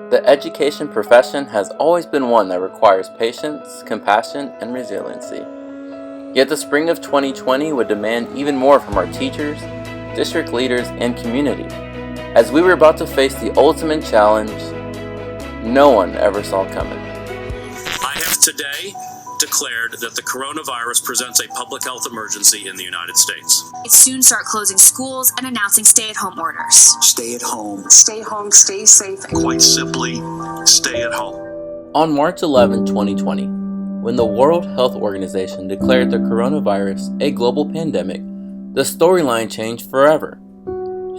The education profession has always been one that requires patience, compassion, and resiliency. Yet the spring of 2020 would demand even more from our teachers, district leaders, and community, as we were about to face the ultimate challenge no one ever saw coming. I have today declared that the coronavirus presents a public health emergency in the United States. It soon start closing schools and announcing stay-at-home orders. Stay at home. Stay home, stay safe. Quite simply, stay at home. On March 11, 2020, when the World Health Organization declared the coronavirus a global pandemic, the storyline changed forever.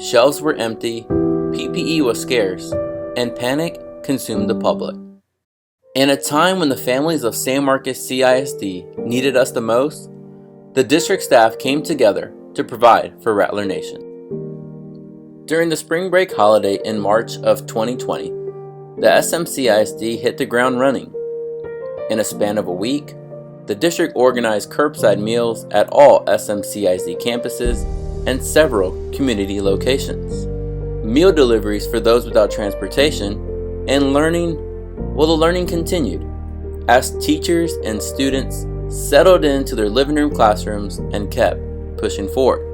Shelves were empty, PPE was scarce, and panic consumed the public. In a time when the families of San Marcos CISD needed us the most, the district staff came together to provide for Rattler Nation. During the spring break holiday in March of 2020, the SMCISD hit the ground running. In a span of a week, the district organized curbside meals at all SMCISD campuses and several community locations, meal deliveries for those without transportation, and the learning continued as teachers and students settled into their living room classrooms and kept pushing forward.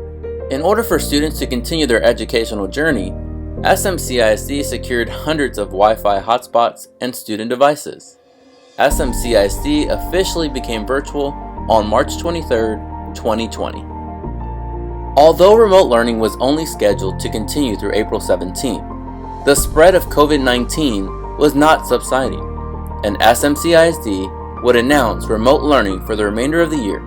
In order for students to continue their educational journey, SMCISD secured hundreds of Wi-Fi hotspots and student devices. SMCISD officially became virtual on March 23, 2020. Although remote learning was only scheduled to continue through April 17, the spread of COVID-19 was not subsiding, and SMCISD would announce remote learning for the remainder of the year.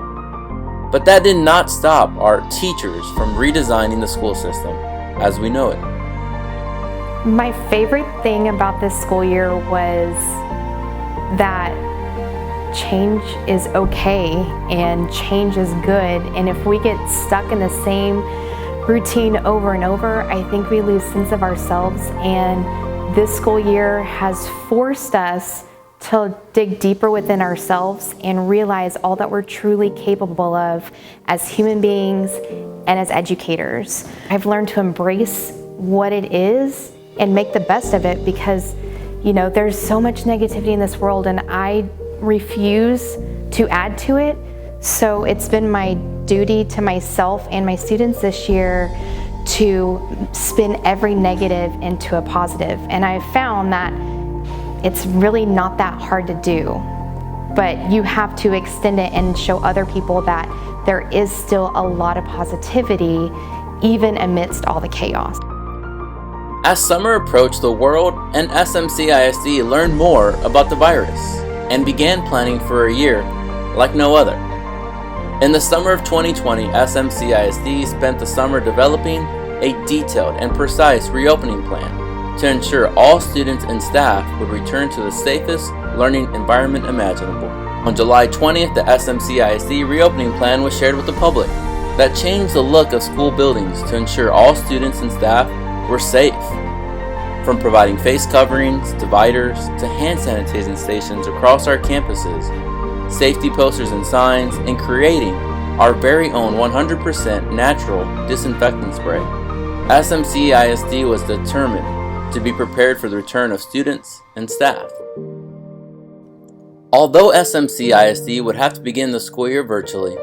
But that did not stop our teachers from redesigning the school system as we know it. My favorite thing about this school year was that change is okay and change is good, and if we get stuck in the same routine over and over, I think we lose sense of ourselves, and this school year has forced us to dig deeper within ourselves and realize all that we're truly capable of as human beings and as educators. I've learned to embrace what it is and make the best of it because, there's so much negativity in this world and I refuse to add to it. So it's been my duty to myself and my students this year to spin every negative into a positive. And I've found that it's really not that hard to do, but you have to extend it and show other people that there is still a lot of positivity even amidst all the chaos. As summer approached, the world and SMCISD learned more about the virus and began planning for a year like no other. In the summer of 2020, SMCISD spent the summer developing a detailed and precise reopening plan to ensure all students and staff would return to the safest learning environment imaginable. On July 20th, the SMCISD reopening plan was shared with the public that changed the look of school buildings to ensure all students and staff were safe. From providing face coverings, dividers, to hand sanitizing stations across our campuses, safety posters and signs, and creating our very own 100% natural disinfectant spray, SMCISD was determined to be prepared for the return of students and staff. Although SMCISD would have to begin the school year virtually,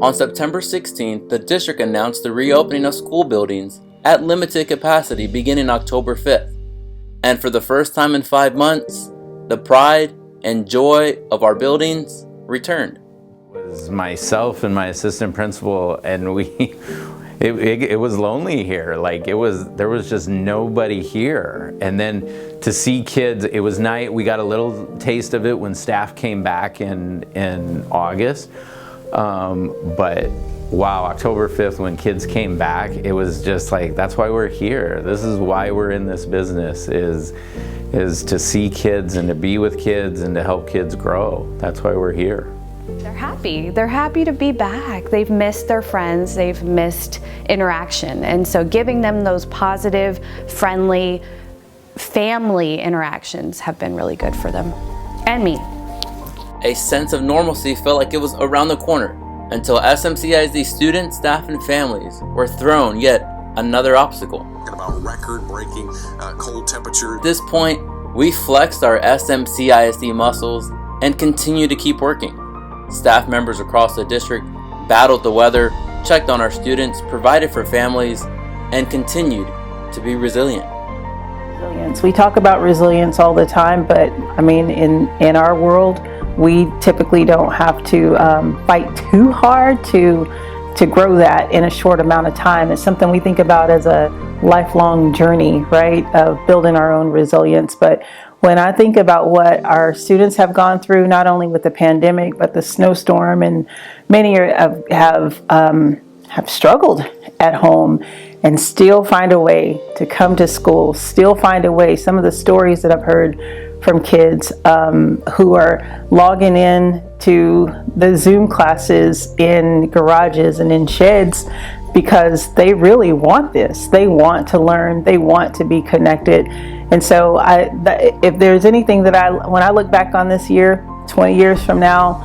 on September 16th, the district announced the reopening of school buildings at limited capacity beginning October 5th. And for the first time in 5 months, the pride and joy of our buildings returned. It was myself and my assistant principal, and it was lonely here. There was just nobody here. And then to see kids, it was nice. We got a little taste of it when staff came back in August. But wow, October 5th when kids came back, it was just like, that's why we're here. This is why we're in this business, is to see kids and to be with kids and to help kids grow. That's why we're here. They're happy. They're happy to be back. They've missed their friends. They've missed interaction. And so giving them those positive, friendly, family interactions have been really good for them and me. A sense of normalcy felt like it was around the corner until SMCISD students, staff, and families were thrown yet another obstacle. About record-breaking cold temperatures. At this point, We flexed our SMCISD muscles and continue to keep working. Staff members across the district battled the weather, checked on our students, provided for families, and continued to be resilient. Resilience. We talk about resilience all the time, but I mean, in our world, we typically don't have to fight too hard to grow that in a short amount of time. It's something we think about as a lifelong journey, right, of building our own resilience. But when I think about what our students have gone through, not only with the pandemic, but the snowstorm, and many have struggled at home and still find a way to come to school, still find a way. Some of the stories that I've heard from kids who are logging in to the Zoom classes in garages and in sheds because they really want this. They want to learn. They want to be connected. And so if there's anything that when I look back on this year, 20 years from now,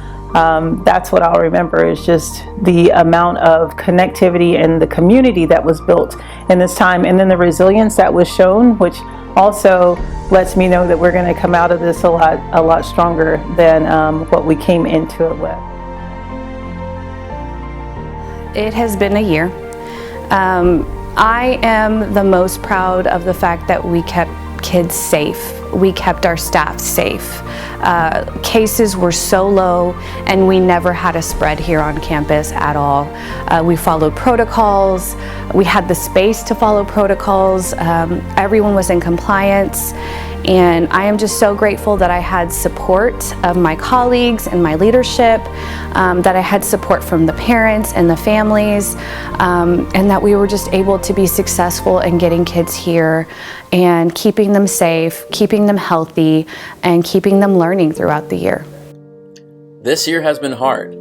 that's what I'll remember, is just the amount of connectivity and the community that was built in this time, and then the resilience that was shown, which also lets me know that we're going to come out of this a lot stronger than what we came into it with. It has been a year. I am the most proud of the fact that we kept kids safe. We kept our staff safe. Cases were so low, and we never had a spread here on campus at all. We followed protocols. We had the space to follow protocols. Everyone was in compliance. And I am just so grateful that I had support of my colleagues and my leadership, that I had support from the parents and the families, and that we were just able to be successful in getting kids here and keeping them safe, keeping them healthy, and keeping them learning throughout the year. This year has been hard,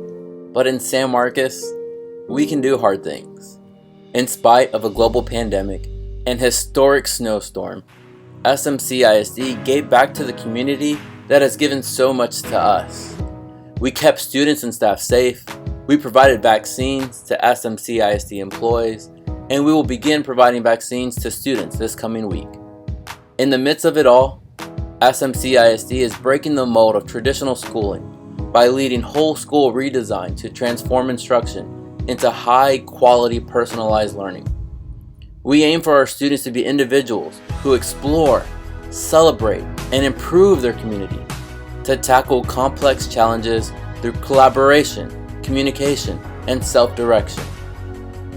but in San Marcos, we can do hard things. In spite of a global pandemic and historic snowstorm, SMCISD gave back to the community that has given so much to us. We kept students and staff safe, we provided vaccines to SMCISD employees, and we will begin providing vaccines to students this coming week. In the midst of it all, SMCISD is breaking the mold of traditional schooling by leading whole school redesign to transform instruction into high-quality personalized learning. We aim for our students to be individuals who explore, celebrate, and improve their community, to tackle complex challenges through collaboration, communication, and self-direction.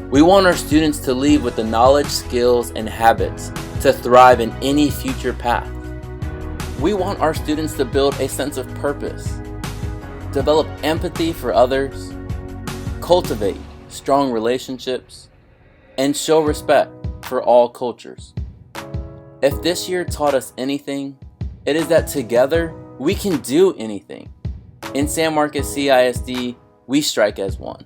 We want our students to leave with the knowledge, skills, and habits to thrive in any future path. We want our students to build a sense of purpose, develop empathy for others, cultivate strong relationships, and show respect for all cultures. If this year taught us anything, it is that together we can do anything. In San Marcos CISD, we strike as one.